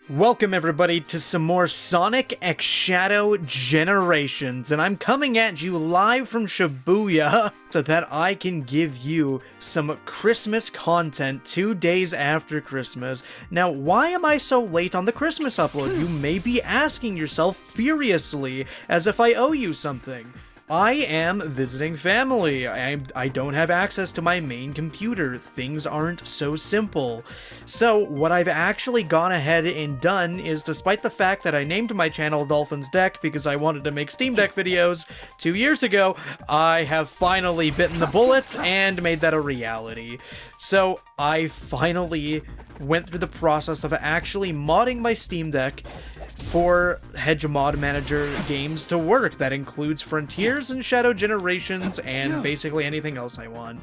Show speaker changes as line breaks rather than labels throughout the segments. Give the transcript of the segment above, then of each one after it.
Welcome everybody to some more Sonic X Shadow Generations, and I'm coming at you live from Shibuya so that I can give you some Christmas content 2 days after Christmas. Now, why am I so late on the Christmas upload? You may be asking yourself furiously, as if I owe you something. I am visiting family. I don't have access to my main computer. Things aren't so simple. So what I've actually gone ahead and done is, despite the fact that I named my channel Dolphin's Deck because I wanted to make Steam Deck videos 2 years ago, I have finally bitten the bullet and made that a reality. So I finally went through the process of actually modding my Steam Deck for Hedge Mod Manager games to work. That includes Frontiers and Shadow Generations and basically anything else I want.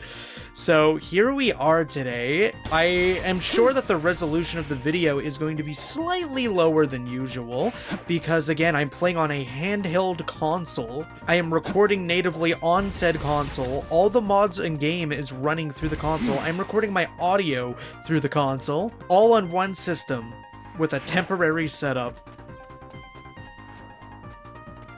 So here we are today. I am sure that the resolution of the video is going to be slightly lower than usual because, again, I'm playing on a handheld console. I am recording natively on said console. All the mods in game is running through the console. I'm recording my audio through the console, all on one system with a temporary setup.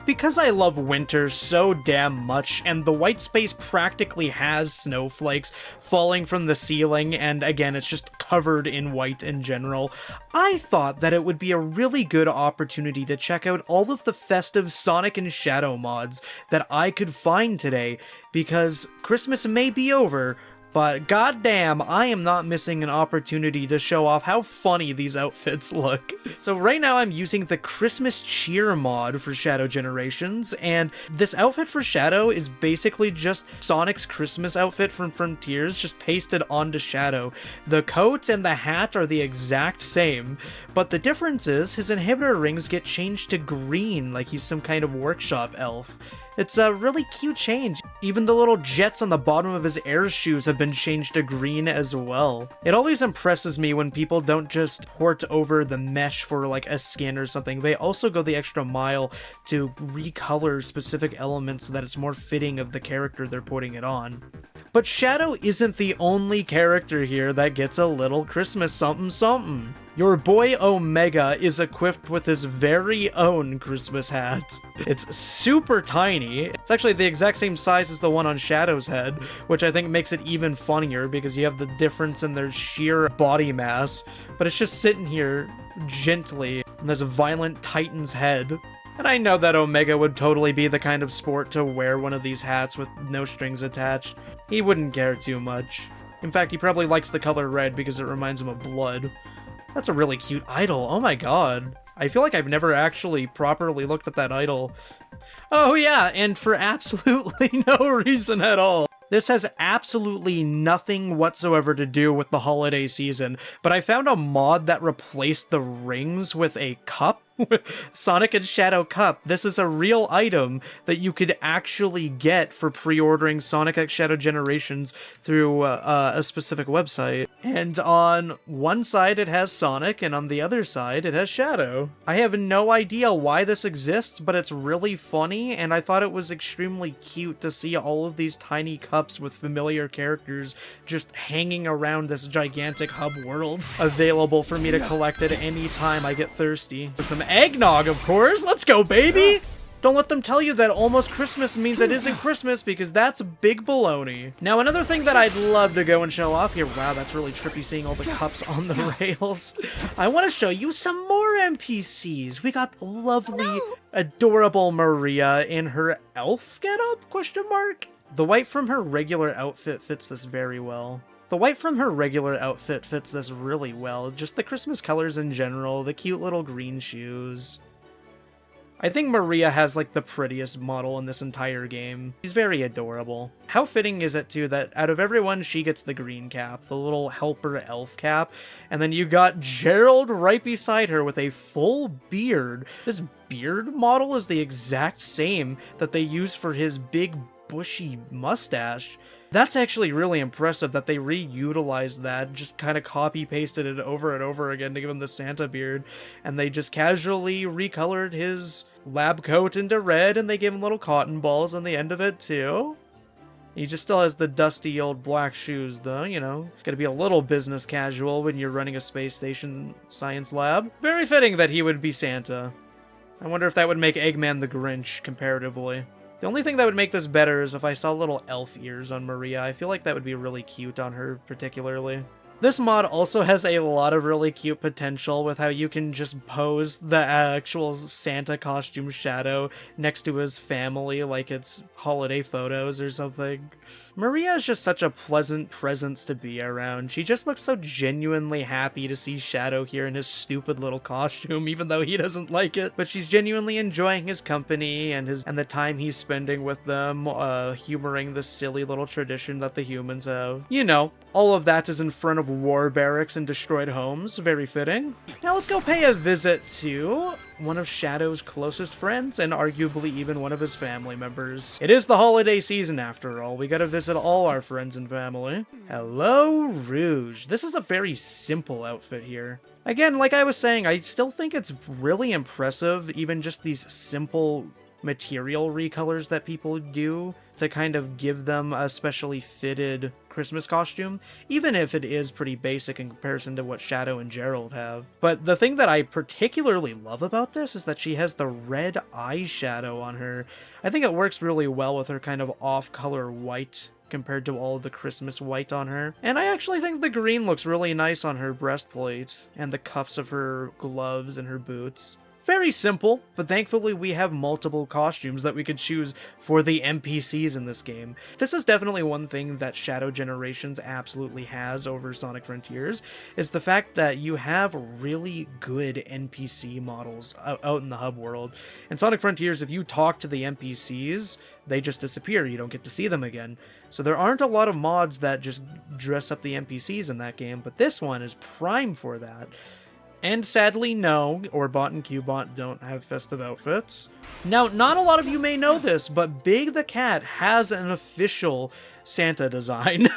Because I love winter so damn much, and the white space practically has snowflakes falling from the ceiling, and again, it's just covered in white in general, I thought that it would be a really good opportunity to check out all of the festive Sonic and Shadow mods that I could find today, because Christmas may be over, but goddamn, I am not missing an opportunity to show off how funny these outfits look. So right now I'm using the Christmas Cheer mod for Shadow Generations, and this outfit for Shadow is basically just Sonic's Christmas outfit from Frontiers, just pasted onto Shadow. The coat and the hat are the exact same, but the difference is his inhibitor rings get changed to green, like he's some kind of workshop elf. It's a really cute change. Even the little jets on the bottom of his air shoes have been changed to green as well. It always impresses me when people don't just port over the mesh for like a skin or something. They also go the extra mile to recolor specific elements so that it's more fitting of the character they're putting it on. But Shadow isn't the only character here that gets a little Christmas something something. Your boy Omega is equipped with his very own Christmas hat. It's super tiny. It's actually the exact same size as the one on Shadow's head, which I think makes it even funnier because you have the difference in their sheer body mass. But it's just sitting here gently, and there's a violent Titan's head. And I know that Omega would totally be the kind of sport to wear one of these hats with no strings attached. He wouldn't care too much. In fact, he probably likes the color red because it reminds him of blood. That's a really cute idol. Oh my god. I feel like I've never actually properly looked at that idol. Oh yeah, and for absolutely no reason at all. This has absolutely nothing whatsoever to do with the holiday season, but I found a mod that replaced the rings with a cup. Sonic and Shadow Cup. This is a real item that you could actually get for pre-ordering Sonic X Shadow Generations through a specific website. And on one side it has Sonic, and on the other side it has Shadow. I have no idea why this exists, but it's really funny, and I thought it was extremely cute to see all of these tiny cups with familiar characters just hanging around this gigantic hub world, available for me to collect at any time I get thirsty. For some eggnog, of course. Let's go, baby! Don't let them tell you that almost Christmas means it isn't Christmas, because that's big baloney. Now, another thing that I'd love to go and show off here, wow, that's really trippy seeing all the cups on the rails. I want to show you some more NPCs. We got lovely, adorable Maria in her elf getup, question mark? The white from her regular outfit fits this very well. The white from her regular outfit fits this really well. Just the Christmas colors in general, the cute little green shoes. I think Maria has like the prettiest model in this entire game. She's very adorable. How fitting is it too that out of everyone she gets the green cap, the little helper elf cap, and then you got Gerald right beside her with a full beard. This beard model is the exact same that they use for his big bushy mustache. That's actually really impressive that they reutilized that, just kind of copy-pasted it over and over again to give him the Santa beard, and they just casually recolored his lab coat into red, and they gave him little cotton balls on the end of it too. He just still has the dusty old black shoes, though, you know. Gotta be a little business casual when you're running a space station science lab. Very fitting that he would be Santa. I wonder if that would make Eggman the Grinch, comparatively. The only thing that would make this better is if I saw little elf ears on Maria. I feel like that would be really cute on her, particularly. This mod also has a lot of really cute potential with how you can just pose the actual Santa costume Shadow next to his family like it's holiday photos or something. Maria is just such a pleasant presence to be around. She just looks so genuinely happy to see Shadow here in his stupid little costume, even though he doesn't like it. But she's genuinely enjoying his company and the time he's spending with them, humoring the silly little tradition that the humans have. You know, all of that is in front of war barracks and destroyed homes. Very fitting. Now let's go pay a visit to one of Shadow's closest friends, and arguably even one of his family members. It is the holiday season after all. We gotta visit all our friends and family. Hello, Rouge. This is a very simple outfit here. Again, like I was saying, I still think it's really impressive, even just these simple material recolors that people do to kind of give them a specially fitted Christmas costume, even if it is pretty basic in comparison to what Shadow and Gerald have. But the thing that I particularly love about this is that she has the red eyeshadow on her. I think it works really well with her kind of off-color white compared to all of the Christmas white on her. And I actually think the green looks really nice on her breastplate and the cuffs of her gloves and her boots. Very simple, but thankfully we have multiple costumes that we could choose for the NPCs in this game. This is definitely one thing that Shadow Generations absolutely has over Sonic Frontiers, is the fact that you have really good NPC models out in the hub world. In Sonic Frontiers, if you talk to the NPCs, they just disappear, you don't get to see them again. So there aren't a lot of mods that just dress up the NPCs in that game, but this one is prime for that. And sadly, no, Orbot and Cubot don't have festive outfits. Now, not a lot of you may know this, but Big the Cat has an official Santa design.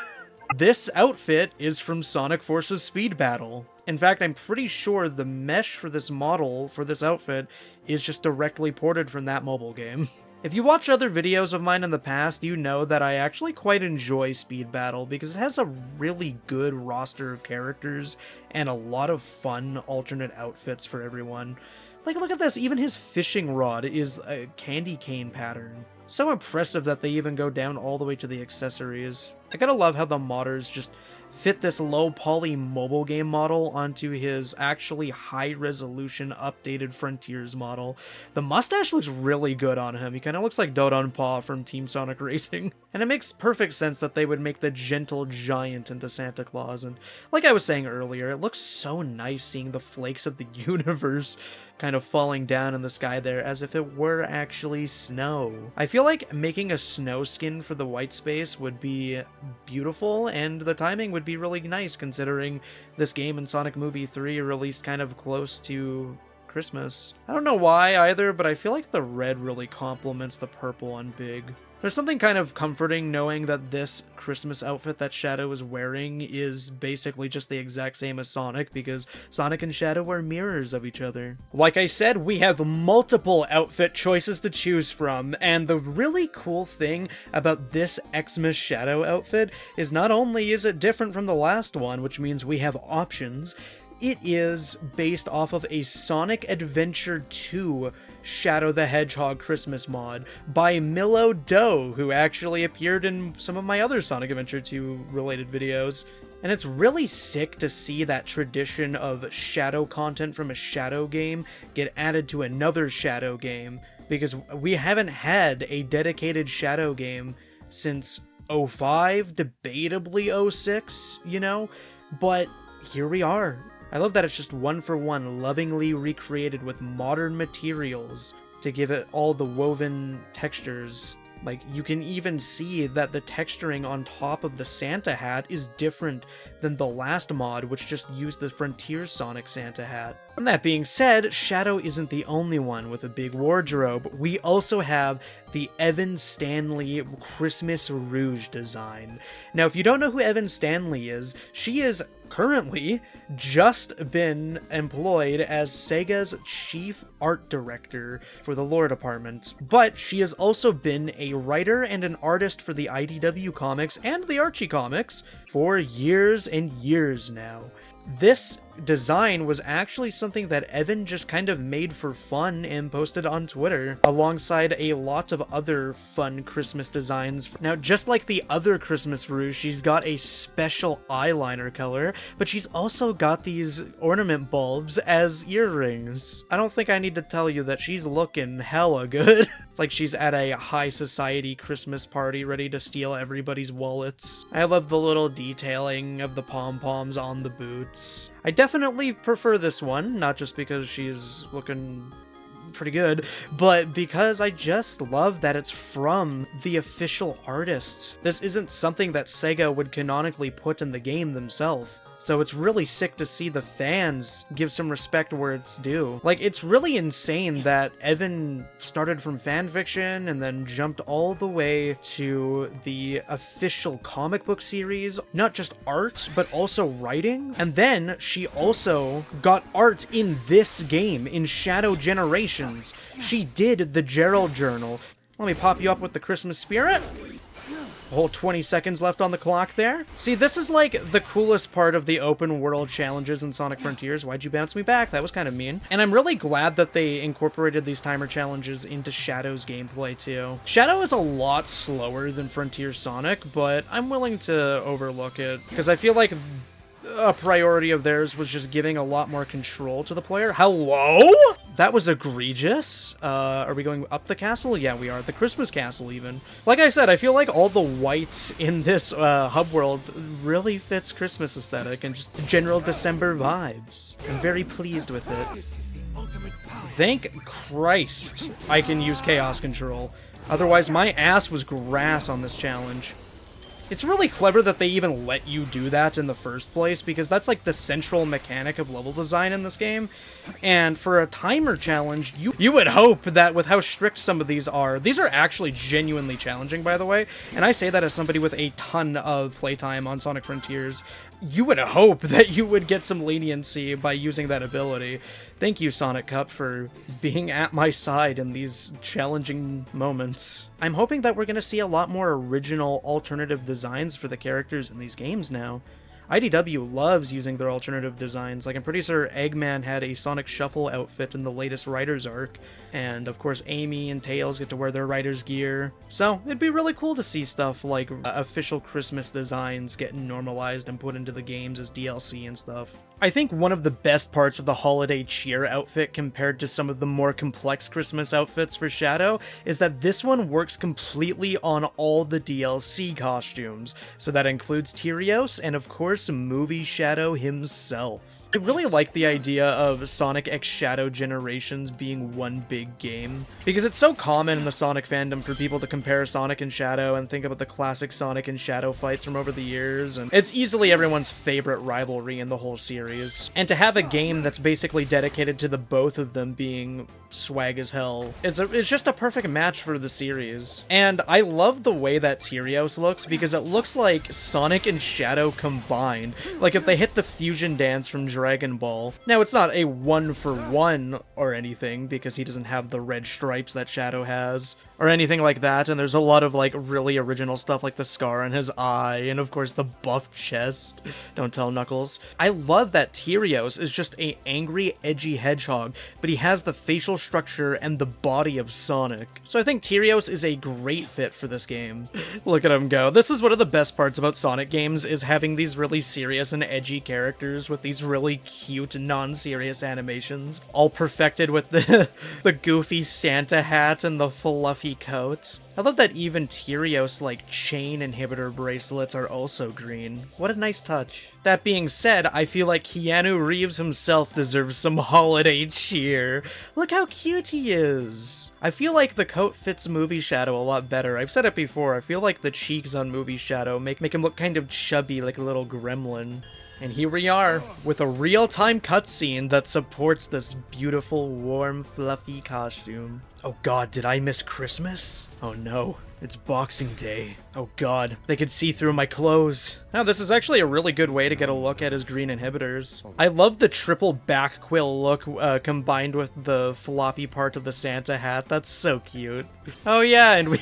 This outfit is from Sonic Forces Speed Battle. In fact, I'm pretty sure the mesh for this model, for this outfit, is just directly ported from that mobile game. If you watch other videos of mine in the past, you know that I actually quite enjoy Speed Battle because it has a really good roster of characters and a lot of fun alternate outfits for everyone. Like, look at this, even his fishing rod is a candy cane pattern. So impressive that they even go down all the way to the accessories. I gotta love how the modders just fit this low poly mobile game model onto his actually high resolution updated Frontiers model. The mustache looks really good on him. He kind of looks like Dodonpaw from Team Sonic Racing. And it makes perfect sense that they would make the gentle giant into Santa Claus. And like I was saying earlier, it looks so nice seeing the flakes of the universe kind of falling down in the sky there as if it were actually snow. I feel like making a snow skin for the white space would be beautiful, and the timing would be really nice considering this game and Sonic Movie 3 are released kind of close to Christmas. I don't know why either, but I feel like the red really complements the purple on Big. There's something kind of comforting knowing that this Christmas outfit that Shadow is wearing is basically just the exact same as Sonic, because Sonic and Shadow are mirrors of each other. Like I said, we have multiple outfit choices to choose from, and the really cool thing about this Xmas Shadow outfit is not only is it different from the last one, which means we have options, it is based off of a Sonic Adventure 2 Shadow the Hedgehog Christmas mod by Milo Doe, who actually appeared in some of my other Sonic Adventure 2 related videos. And it's really sick to see that tradition of Shadow content from a Shadow game get added to another Shadow game, because we haven't had a dedicated Shadow game since 05, debatably 06, you know? But here we are. I love that it's just one for one, lovingly recreated with modern materials to give it all the woven textures. Like, you can even see that the texturing on top of the Santa hat is different than the last mod, which just used the Frontiers Sonic Santa hat. And that being said, Shadow isn't the only one with a big wardrobe. We also have the Evan Stanley Christmas Rouge design. Now, if you don't know who Evan Stanley is, she is currently just been employed as Sega's chief art director for the lore department, but she has also been a writer and an artist for the IDW comics and the Archie comics for years and years now. This design was actually something that Evan just kind of made for fun and posted on Twitter, alongside a lot of other fun Christmas designs. Now, just like the other Christmas Rue, she's got a special eyeliner color, but she's also got these ornament bulbs as earrings. I don't think I need to tell you that she's looking hella good. It's like she's at a high society Christmas party ready to steal everybody's wallets. I love the little detailing of the pom-poms on the boots. I definitely prefer this one, not just because she's looking pretty good, but because I just love that it's from the official artists. This isn't something that Sega would canonically put in the game themselves. So it's really sick to see the fans give some respect where it's due. Like, it's really insane that Evan started from fanfiction and then jumped all the way to the official comic book series. Not just art, but also writing. And then she also got art in this game, in Shadow Generations. She did the Gerald Journal. Let me pop you up with the Christmas spirit. A whole 20 seconds left on the clock there. See, this is like the coolest part of the open world challenges in Sonic Frontiers. Why'd you bounce me back? That was kind of mean. And I'm really glad that they incorporated these timer challenges into Shadow's gameplay too. Shadow is a lot slower than Frontier Sonic, but I'm willing to overlook it because I feel like a priority of theirs was just giving a lot more control to the player. Hello? That was egregious. Are we going up the castle? Yeah, we are. The Christmas castle, even. Like I said, I feel like all the white in this hub world really fits Christmas aesthetic and just general December vibes. I'm very pleased with it. Thank Christ I can use Chaos Control. Otherwise, my ass was grass on this challenge. It's really clever that they even let you do that in the first place, because that's like the central mechanic of level design in this game. And for a timer challenge, you would hope that with how strict some of these are actually genuinely challenging, by the way, and I say that as somebody with a ton of playtime on Sonic Frontiers, you would hope that you would get some leniency by using that ability. Thank you, Sonic Cup, for being at my side in these challenging moments. I'm hoping that we're going to see a lot more original alternative designs for the characters in these games now. IDW loves using their alternative designs. Like, I'm pretty sure Eggman had a Sonic Shuffle outfit in the latest Writer's Arc, and of course Amy and Tails get to wear their Writer's gear. So it'd be really cool to see stuff like official Christmas designs getting normalized and put into the games as DLC and stuff. I think one of the best parts of the holiday cheer outfit compared to some of the more complex Christmas outfits for Shadow is that this one works completely on all the DLC costumes. So that includes Tyrios and of course Movie Shadow himself. I really like the idea of Sonic X Shadow Generations being one big game, because it's so common in the Sonic fandom for people to compare Sonic and Shadow and think about the classic Sonic and Shadow fights from over the years, and it's easily everyone's favorite rivalry in the whole series. And to have a game that's basically dedicated to the both of them being swag as hell is just a perfect match for the series. And I love the way that Tyrios looks, because it looks like Sonic and Shadow combined. Like if they hit the fusion dance from Dragon Ball. Now, it's not a 1-for-1 or anything, because he doesn't have the red stripes that Shadow has, or anything like that, and there's a lot of, like, really original stuff, like the scar on his eye, and of course the buff chest. Don't tell Knuckles. I love that Tyrios is just a angry, edgy hedgehog, but he has the facial structure and the body of Sonic. So I think Tyrios is a great fit for this game. Look at him go. This is one of the best parts about Sonic games, is having these really serious and edgy characters with these really cute, non-serious animations, all perfected with the goofy Santa hat and the fluffy coat. I love that even Tyrios, like, chain inhibitor bracelets are also green. What a nice touch. That being said, I feel like Keanu Reeves himself deserves some holiday cheer. Look how cute he is. I feel like the coat fits Movie Shadow a lot better. I've said it before, I feel like the cheeks on Movie Shadow make him look kind of chubby, like a little gremlin. And here we are, with a real-time cutscene that supports this beautiful, warm, fluffy costume. Oh god, did I miss Christmas? Oh no. It's Boxing Day. Oh god, they could see through my clothes. Now, this is actually a really good way to get a look at his green inhibitors. I love the triple back quill look combined with the floppy part of the Santa hat. That's so cute. Oh yeah, and we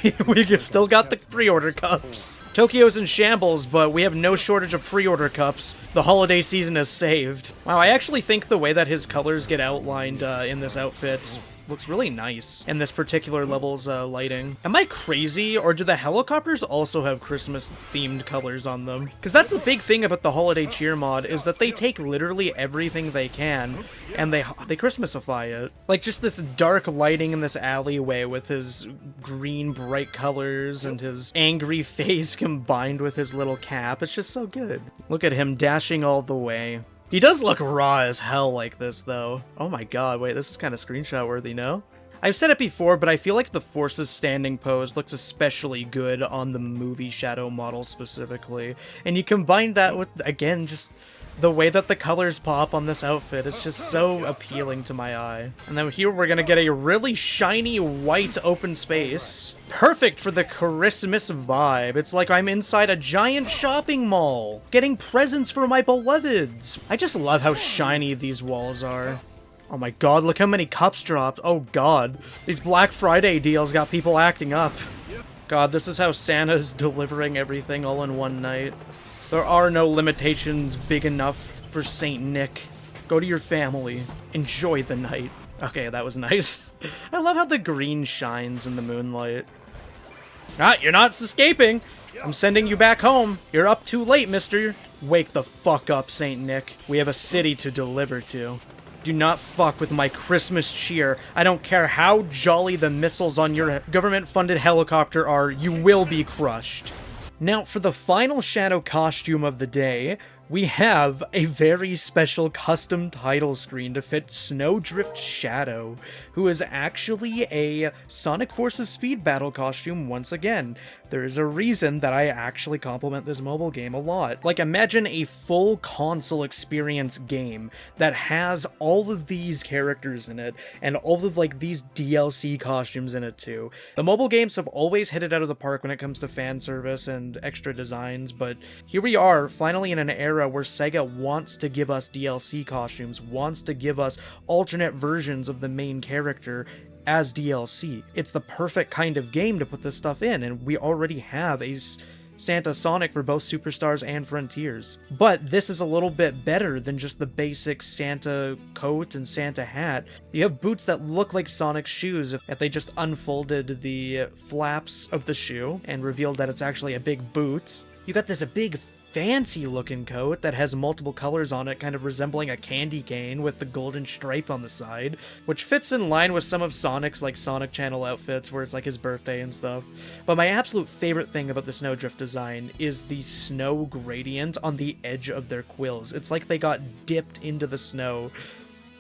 still got the pre-order cups. Tokyo's in shambles, but we have no shortage of pre-order cups. The holiday season is saved. Wow, I actually think the way that his colors get outlined in this outfit looks really nice in this particular level's lighting. Am I crazy, or do the helicopters also have Christmas-themed colors on them? Because that's the big thing about the Holiday Cheer mod, is that they take literally everything they can, and they Christmasify it. Like, just this dark lighting in this alleyway with his green bright colors and his angry face combined with his little cap. It's just so good. Look at him dashing all the way. He does look raw as hell like this, though. Oh my god, wait, this is kind of screenshot worthy, no? I've said it before, but I feel like the Force's standing pose looks especially good on the movie Shadow model specifically. And you combine that with, again, just the way that the colors pop on this outfit. It's just so appealing to my eye. And then here we're gonna get a really shiny white open space. Perfect for the Christmas vibe. It's like I'm inside a giant shopping mall, getting presents for my beloveds. I just love how shiny these walls are. Oh my god, look how many cups dropped. Oh god. These Black Friday deals got people acting up. God, this is how Santa's delivering everything all in one night. There are no limitations big enough for Saint Nick. Go to your family. Enjoy the night. Okay, that was nice. I love how the green shines in the moonlight. Ah, you're not escaping! I'm sending you back home. You're up too late, mister. Wake the fuck up, Saint Nick. We have a city to deliver to. Do not fuck with my Christmas cheer. I don't care how jolly the missiles on your government-funded helicopter are, you will be crushed. Now, for the final Shadow costume of the day, we have a very special custom title screen to fit Snowdrift Shadow, who is actually a Sonic Forces Speed Battle costume once again. There is a reason that I actually compliment this mobile game a lot. Like, imagine a full console experience game that has all of these characters in it, and all of, like, these DLC costumes in it too. The mobile games have always hit it out of the park when it comes to fan service and extra designs, but here we are, finally in an era where Sega wants to give us DLC costumes, wants to give us alternate versions of the main character as DLC. It's the perfect kind of game to put this stuff in, and we already have a Santa Sonic for both Superstars and Frontiers. But this is a little bit better than just the basic Santa coat and Santa hat. You have boots that look like Sonic's shoes if they just unfolded the flaps of the shoe and revealed that it's actually a big boot. You got this big fancy looking coat that has multiple colors on it, kind of resembling a candy cane with the golden stripe on the side, which fits in line with some of Sonic's like Sonic Channel outfits where it's like his birthday and stuff. But my absolute favorite thing about the Snowdrift design is the snow gradient on the edge of their quills. It's like they got dipped into the snow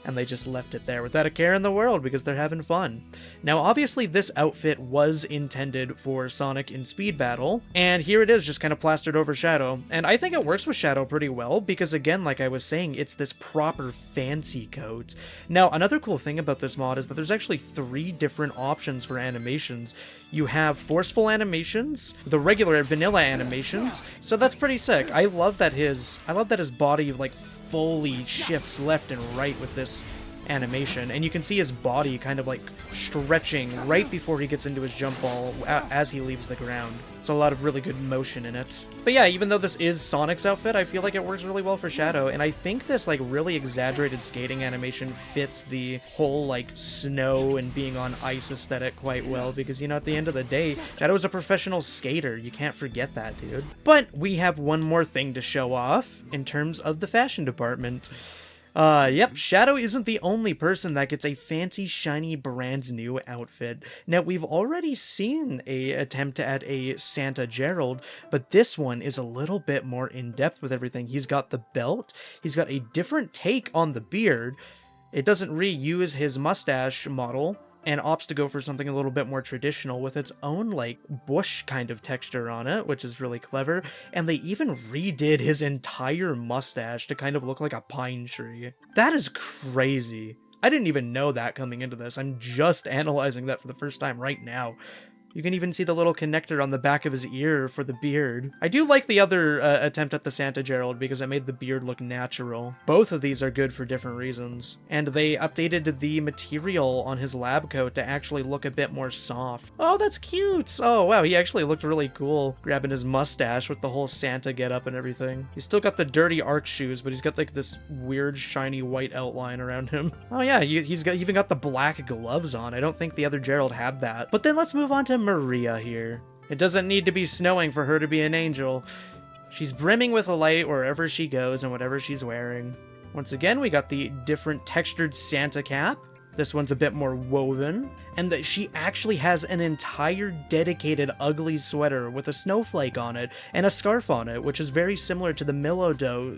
and they just left it there without a care in the world because they're having fun. Now, obviously, this outfit was intended for Sonic in Speed Battle, and here it is just kind of plastered over Shadow. And I think it works with Shadow pretty well because, again, like I was saying, it's this proper fancy coat. Now, another cool thing about this mod is that there's actually 3 different options for animations. You have forceful animations, the regular vanilla animations, so that's pretty sick. I love that his body, like, fully shifts left and right with this animation, and you can see his body kind of like stretching right before he gets into his jump ball as he leaves the ground. So a lot of really good motion in it. But yeah, even though this is Sonic's outfit, I feel like it works really well for Shadow, and I think this like really exaggerated skating animation fits the whole like snow and being on ice aesthetic quite well, because you know, at the end of the day, Shadow's a professional skater. You can't forget that, dude. But we have one more thing to show off in terms of the fashion department. Yep, Shadow isn't the only person that gets a fancy, shiny, brand new outfit. Now, we've already seen a attempt at a Santa Gerald, but this one is a little bit more in-depth with everything. He's got the belt, he's got a different take on the beard, it doesn't reuse his mustache model, and opts to go for something a little bit more traditional with its own, like, bush kind of texture on it, which is really clever, and they even redid his entire mustache to kind of look like a pine tree. That is crazy. I didn't even know that coming into this. I'm just analyzing that for the first time right now. You can even see the little connector on the back of his ear for the beard. I do like the other attempt at the Santa Gerald because it made the beard look natural. Both of these are good for different reasons. And they updated the material on his lab coat to actually look a bit more soft. Oh, that's cute! Oh, wow, he actually looked really cool, grabbing his mustache with the whole Santa getup and everything. He's still got the dirty arc shoes, but he's got like this weird shiny white outline around him. Oh yeah, he's even got the black gloves on. I don't think the other Gerald had that. But then let's move on to Maria here. It doesn't need to be snowing for her to be an angel. She's brimming with light wherever she goes and whatever she's wearing. Once again, we got the different textured Santa cap. This one's a bit more woven, and that she actually has an entire dedicated ugly sweater with a snowflake on it and a scarf on it, which is very similar to the Milodo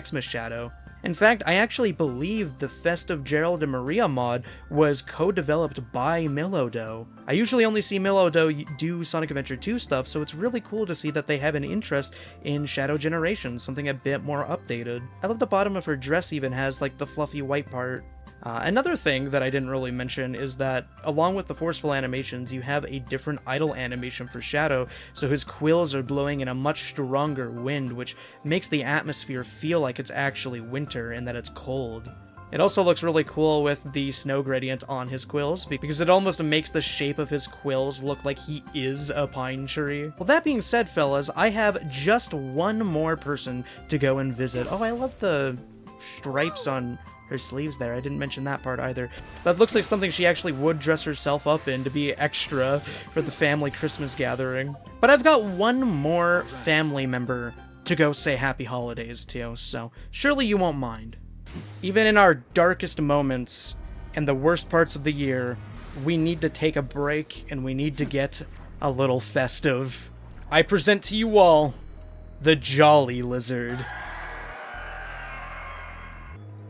Xmas shadow. In fact, I actually believe the Festive Gerald and Maria mod was co-developed by Milodo. I usually only see Milodo do Sonic Adventure 2 stuff, so it's really cool to see that they have an interest in Shadow Generations, something a bit more updated. I love the bottom of her dress even has like the fluffy white part. Another thing that I didn't really mention is that, along with the forceful animations, you have a different idle animation for Shadow, so his quills are blowing in a much stronger wind, which makes the atmosphere feel like it's actually winter and that it's cold. It also looks really cool with the snow gradient on his quills, because it almost makes the shape of his quills look like he is a pine tree. Well, that being said, fellas, I have just one more person to go and visit. Oh, I love the stripes on her sleeves there. I didn't mention that part either. That looks like something she actually would dress herself up in to be extra for the family Christmas gathering. But I've got one more family member to go say happy holidays to, so surely you won't mind. Even in our darkest moments and the worst parts of the year, we need to take a break and we need to get a little festive. I present to you all the Jolly Lizard.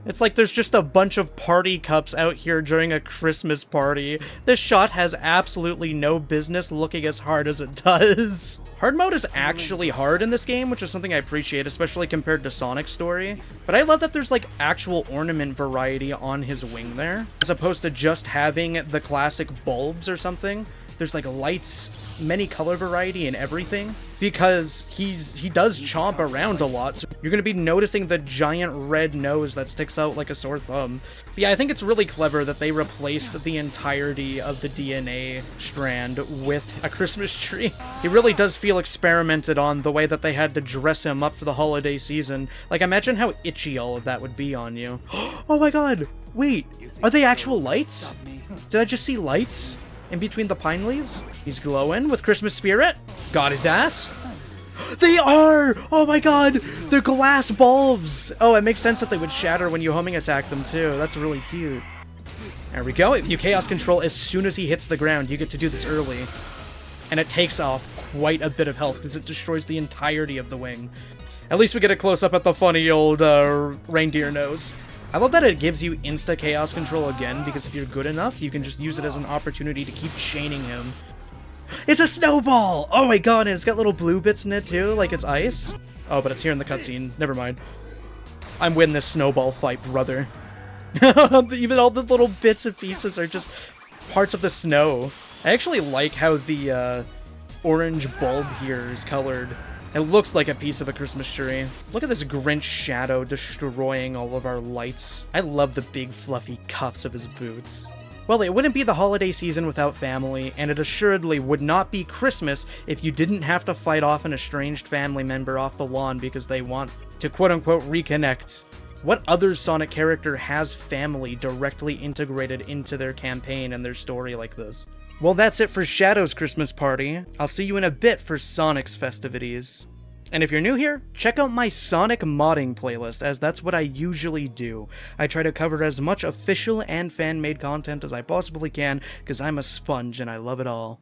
It's like there's just a bunch of party cups out here during a Christmas party. This shot has absolutely no business looking as hard as it does. Hard mode is actually hard in this game, which is something I appreciate, especially compared to Sonic's story. But I love that there's like actual ornament variety on his wing there, as opposed to just having the classic bulbs or something. There's like lights, many color variety and everything, because he does chomp around a lot, so you're gonna be noticing the giant red nose that sticks out like a sore thumb. But yeah, I think it's really clever that they replaced the entirety of the DNA strand with a Christmas tree. He really does feel experimented on, the way that they had to dress him up for the holiday season. Like, imagine how itchy all of that would be on you. Oh my god, wait, are they actual lights? Did I just see lights in between the pine leaves? He's glowing with Christmas spirit. Got his ass. They are! Oh my god! They're glass bulbs! Oh, it makes sense that they would shatter when you homing attack them too. That's really cute. There we go. If you Chaos Control as soon as he hits the ground, you get to do this early. And it takes off quite a bit of health because it destroys the entirety of the wing. At least we get a close-up at the funny old reindeer nose. I love that it gives you insta Chaos Control again, because if you're good enough, you can just use it as an opportunity to keep chaining him. It's a snowball! Oh my god, and it's got little blue bits in it too, like it's ice. Oh, but it's here in the cutscene. Never mind. I'm winning this snowball fight, brother. Even all the little bits and pieces are just parts of the snow. I actually like how the orange bulb here is colored. It looks like a piece of a Christmas tree. Look at this Grinch shadow destroying all of our lights. I love the big fluffy cuffs of his boots. Well, it wouldn't be the holiday season without family, and it assuredly would not be Christmas if you didn't have to fight off an estranged family member off the lawn because they want to quote-unquote reconnect. What other Sonic character has family directly integrated into their campaign and their story like this? Well, that's it for Shadow's Christmas party. I'll see you in a bit for Sonic's festivities. And if you're new here, check out my Sonic modding playlist, as that's what I usually do. I try to cover as much official and fan-made content as I possibly can, because I'm a sponge and I love it all.